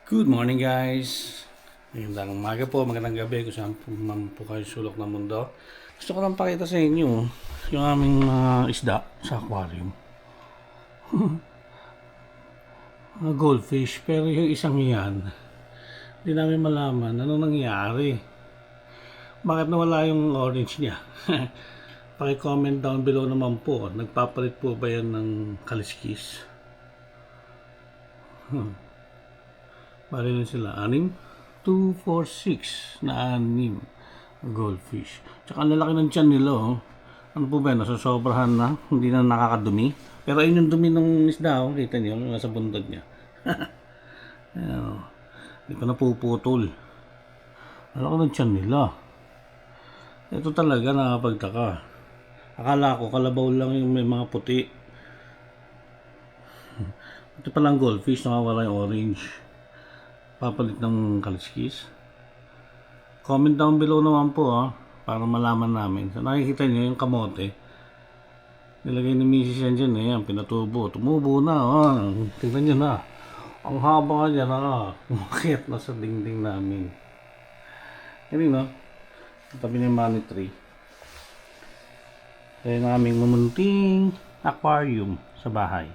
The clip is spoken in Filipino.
Good morning guys! Magandang umaga po, magandang gabi kung saan po man po kayo sulok ng mundo. Gusto ko lang pakita sa inyo yung aming mga isda sa aquarium. Mga goldfish, pero yung isang yan, hindi namin malaman anong nangyari. Bakit nawala yung orange niya? Paki-comment down below naman po, nagpapalit po ba yan ng kaliskis? Bali na sila, 6, 2, 4, 6 na 6 goldfish. Tsaka ang lalaki ng tiyan nila, oh. Ano po ba yan? Nasasobrahan na, hindi na nakakadumi. Pero ayun yung dumi ng isda, oh. Kita niyo, nasa bundad niya. Ayan, oh. Hindi pa napuputol. Ang laki ng tiyan nila. Ito talaga nakapagtaka. Akala ko kalabaw lang yung may mga puti. Ito palang goldfish, nakawala yung orange. Papalit ng kaliskis. Comment down below naman po para malaman namin. So nakikita nyo yung kamote. Nilagay ni Mrs. yan dyan ang pinatubo. Tumubo na tingnan nyo na. Ang haba niya na. Umakyat na sa dingding namin. Yan no? Tabi ng money tree. Kaya naming mamunting aquarium sa bahay.